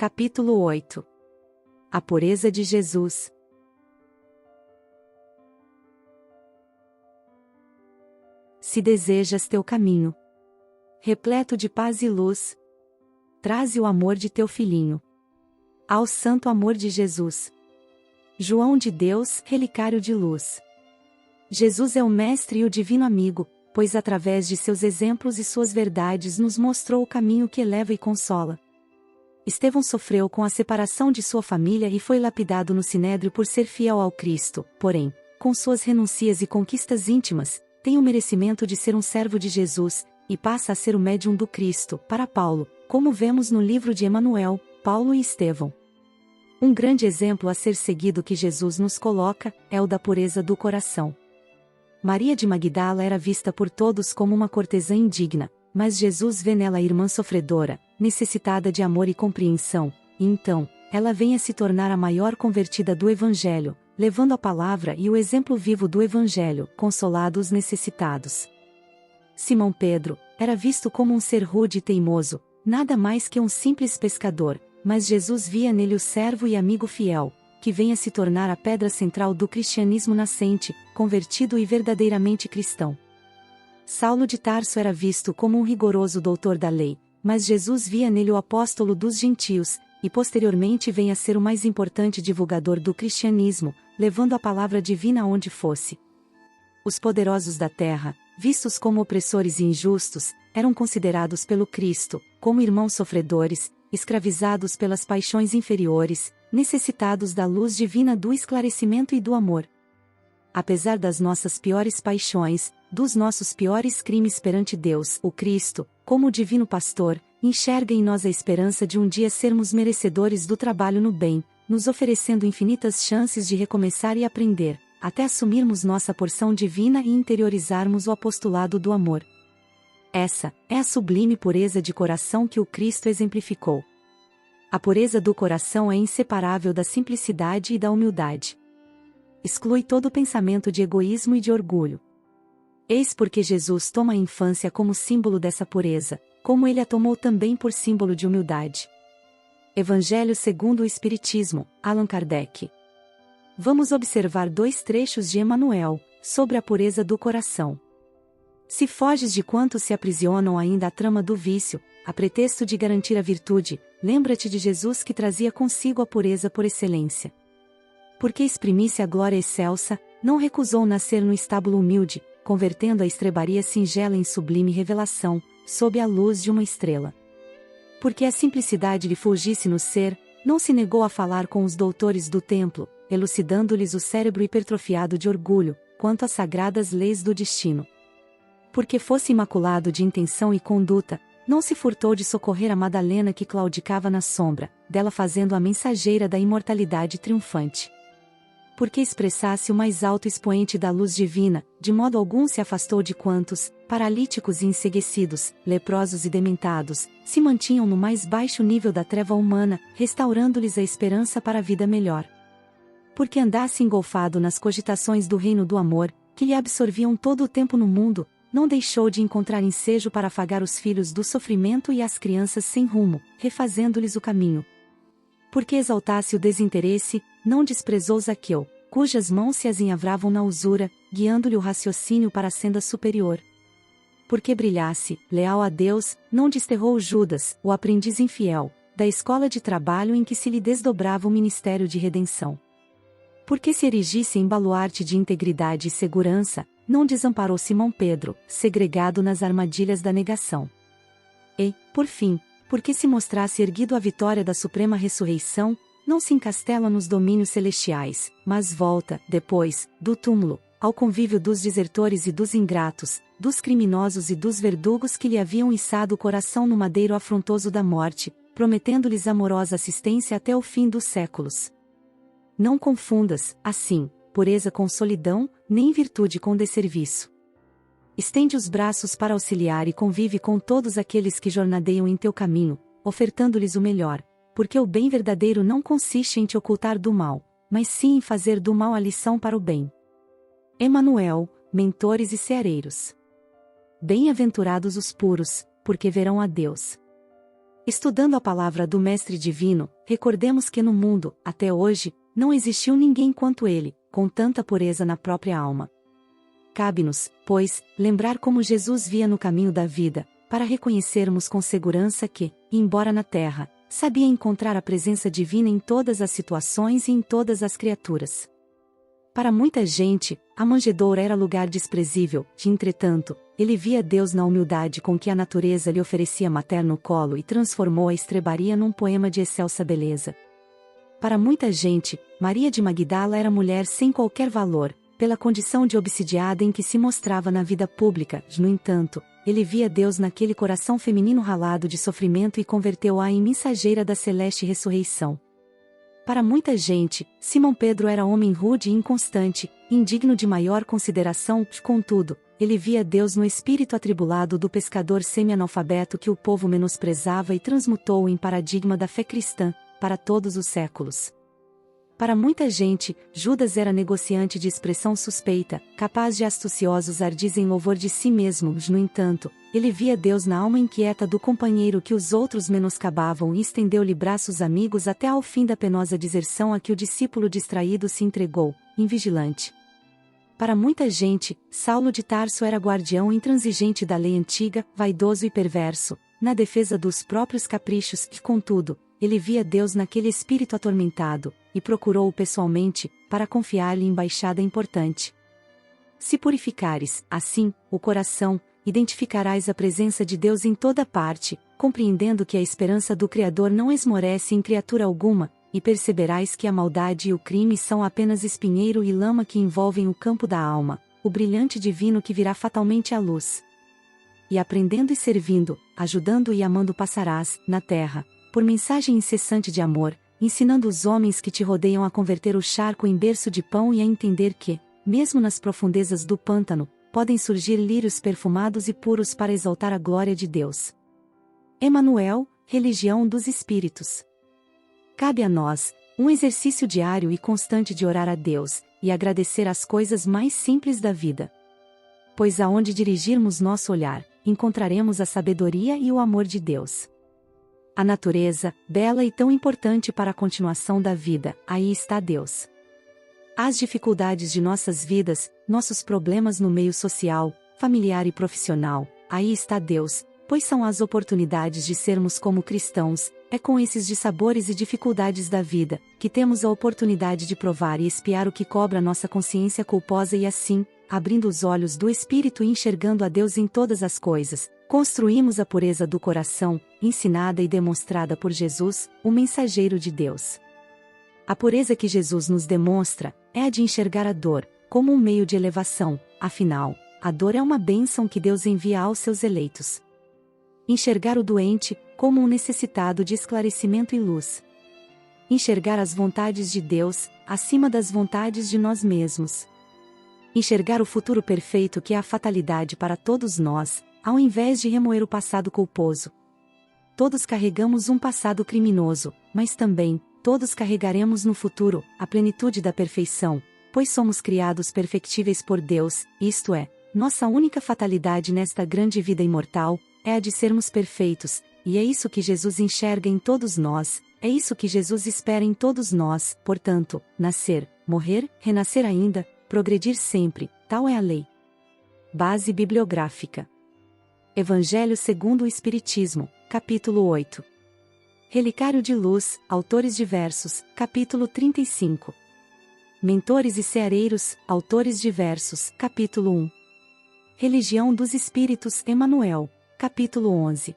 Capítulo 8. A pureza de Jesus. Se desejas teu caminho repleto de paz e luz, traze o amor de teu filhinho ao santo amor de Jesus. João de Deus, relicário de luz. Jesus é o mestre e o divino amigo, pois através de seus exemplos e suas verdades nos mostrou o caminho que eleva e consola. Estevão sofreu com a separação de sua família e foi lapidado no sinédrio por ser fiel ao Cristo, porém, com suas renúncias e conquistas íntimas, tem o merecimento de ser um servo de Jesus, e passa a ser o médium do Cristo, para Paulo, como vemos no livro de Emanuel, Paulo e Estevão. Um grande exemplo a ser seguido que Jesus nos coloca, é o da pureza do coração. Maria de Magdala era vista por todos como uma cortesã indigna, mas Jesus vê nela a irmã sofredora, necessitada de amor e compreensão, e então, ela vem a se tornar a maior convertida do Evangelho, levando a palavra e o exemplo vivo do Evangelho, consolado os necessitados. Simão Pedro era visto como um ser rude e teimoso, nada mais que um simples pescador, mas Jesus via nele o servo e amigo fiel, que vem a se tornar a pedra central do cristianismo nascente, convertido e verdadeiramente cristão. Saulo de Tarso era visto como um rigoroso doutor da lei, mas Jesus via nele o apóstolo dos gentios, e posteriormente vem a ser o mais importante divulgador do cristianismo, levando a palavra divina aonde fosse. Os poderosos da terra, vistos como opressores e injustos, eram considerados pelo Cristo como irmãos sofredores, escravizados pelas paixões inferiores, necessitados da luz divina do esclarecimento e do amor. Apesar das nossas piores paixões, dos nossos piores crimes perante Deus, o Cristo, como o divino pastor, enxerga em nós a esperança de um dia sermos merecedores do trabalho no bem, nos oferecendo infinitas chances de recomeçar e aprender, até assumirmos nossa porção divina e interiorizarmos o apostolado do amor. Essa é a sublime pureza de coração que o Cristo exemplificou. A pureza do coração é inseparável da simplicidade e da humildade. Exclui todo pensamento de egoísmo e de orgulho. Eis porque Jesus toma a infância como símbolo dessa pureza, como ele a tomou também por símbolo de humildade. Evangelho segundo o Espiritismo, Allan Kardec. Vamos observar dois trechos de Emanuel, sobre a pureza do coração. Se foges de quantos se aprisionam ainda à trama do vício, a pretexto de garantir a virtude, lembra-te de Jesus que trazia consigo a pureza por excelência. Porque exprimisse a glória excelsa, não recusou nascer no estábulo humilde, convertendo a estrebaria singela em sublime revelação, sob a luz de uma estrela. Porque a simplicidade lhe fulgisse no ser, não se negou a falar com os doutores do templo, elucidando-lhes o cérebro hipertrofiado de orgulho, quanto às sagradas leis do destino. Porque fosse imaculado de intenção e conduta, não se furtou de socorrer a Madalena que claudicava na sombra, dela fazendo a mensageira da imortalidade triunfante. Porque expressasse o mais alto expoente da luz divina, de modo algum se afastou de quantos, paralíticos e enceguecidos, leprosos e dementados, se mantinham no mais baixo nível da treva humana, restaurando-lhes a esperança para a vida melhor. Porque andasse engolfado nas cogitações do reino do amor, que lhe absorviam todo o tempo no mundo, não deixou de encontrar ensejo para afagar os filhos do sofrimento e as crianças sem rumo, refazendo-lhes o caminho. Porque exaltasse o desinteresse, não desprezou Zaqueu, cujas mãos se azinhavravam na usura, guiando-lhe o raciocínio para a senda superior. Porque brilhasse, leal a Deus, não desterrou Judas, o aprendiz infiel, da escola de trabalho em que se lhe desdobrava o ministério de redenção. Porque se erigisse em baluarte de integridade e segurança, não desamparou Simão Pedro, segregado nas armadilhas da negação. E, por fim, porque se mostrasse erguido à vitória da suprema ressurreição, não se encastela nos domínios celestiais, mas volta, depois, do túmulo, ao convívio dos desertores e dos ingratos, dos criminosos e dos verdugos que lhe haviam içado o coração no madeiro afrontoso da morte, prometendo-lhes amorosa assistência até o fim dos séculos. Não confundas, assim, pureza com solidão, nem virtude com desserviço. Estende os braços para auxiliar e convive com todos aqueles que jornadeiam em teu caminho, ofertando-lhes o melhor, porque o bem verdadeiro não consiste em te ocultar do mal, mas sim em fazer do mal a lição para o bem. Emanuel, mentores e ceareiros. Bem-aventurados os puros, porque verão a Deus. Estudando a palavra do Mestre Divino, recordemos que no mundo, até hoje, não existiu ninguém quanto ele, com tanta pureza na própria alma. Cabe-nos, pois, lembrar como Jesus via no caminho da vida, para reconhecermos com segurança que, embora na terra, sabia encontrar a presença divina em todas as situações e em todas as criaturas. Para muita gente, a manjedoura era lugar desprezível, entretanto, ele via Deus na humildade com que a natureza lhe oferecia materno colo e transformou a estrebaria num poema de excelsa beleza. Para muita gente, Maria de Magdala era mulher sem qualquer valor, pela condição de obsidiada em que se mostrava na vida pública. No entanto, ele via Deus naquele coração feminino ralado de sofrimento e converteu-a em mensageira da celeste ressurreição. Para muita gente, Simão Pedro era homem rude e inconstante, indigno de maior consideração, contudo, ele via Deus no espírito atribulado do pescador semi-analfabeto que o povo menosprezava e transmutou-o em paradigma da fé cristã, para todos os séculos. Para muita gente, Judas era negociante de expressão suspeita, capaz de astuciosos ardis em louvor de si mesmo. No entanto, ele via Deus na alma inquieta do companheiro que os outros menoscabavam e estendeu-lhe braços amigos até ao fim da penosa deserção a que o discípulo distraído se entregou, invigilante. Para muita gente, Saulo de Tarso era guardião intransigente da lei antiga, vaidoso e perverso, na defesa dos próprios caprichos, e contudo, ele via Deus naquele espírito atormentado, e procurou-o pessoalmente, para confiar-lhe embaixada importante. Se purificares, assim, o coração, identificarás a presença de Deus em toda parte, compreendendo que a esperança do Criador não esmorece em criatura alguma, e perceberás que a maldade e o crime são apenas espinheiro e lama que envolvem o campo da alma, o brilhante divino que virá fatalmente à luz. E aprendendo e servindo, ajudando e amando passarás, na terra, por mensagem incessante de amor, ensinando os homens que te rodeiam a converter o charco em berço de pão e a entender que, mesmo nas profundezas do pântano, podem surgir lírios perfumados e puros para exaltar a glória de Deus. Emanuel, religião dos espíritos. Cabe a nós, um exercício diário e constante de orar a Deus, e agradecer as coisas mais simples da vida. Pois aonde dirigirmos nosso olhar, encontraremos a sabedoria e o amor de Deus. A natureza, bela e tão importante para a continuação da vida, aí está Deus. As dificuldades de nossas vidas, nossos problemas no meio social, familiar e profissional, aí está Deus, pois são as oportunidades de sermos como cristãos, é com esses dissabores e dificuldades da vida, que temos a oportunidade de provar e espiar o que cobra nossa consciência culposa e assim, abrindo os olhos do espírito e enxergando a Deus em todas as coisas, construímos a pureza do coração, ensinada e demonstrada por Jesus, o mensageiro de Deus. A pureza que Jesus nos demonstra, é a de enxergar a dor, como um meio de elevação, afinal, a dor é uma bênção que Deus envia aos seus eleitos. Enxergar o doente, como um necessitado de esclarecimento e luz. Enxergar as vontades de Deus, acima das vontades de nós mesmos. Enxergar o futuro perfeito que é a fatalidade para todos nós, ao invés de remoer o passado culposo. Todos carregamos um passado criminoso, mas também, todos carregaremos no futuro, a plenitude da perfeição, pois somos criados perfectíveis por Deus, isto é, nossa única fatalidade nesta grande vida imortal, é a de sermos perfeitos, e é isso que Jesus enxerga em todos nós, é isso que Jesus espera em todos nós, portanto, nascer, morrer, renascer ainda, progredir sempre, tal é a lei. Base bibliográfica. Evangelho segundo o Espiritismo, capítulo 8. Relicário de Luz, autores diversos, capítulo 35. Mentores e Ceareiros, autores diversos, capítulo 1. Religião dos Espíritos, Emanuel, capítulo 11.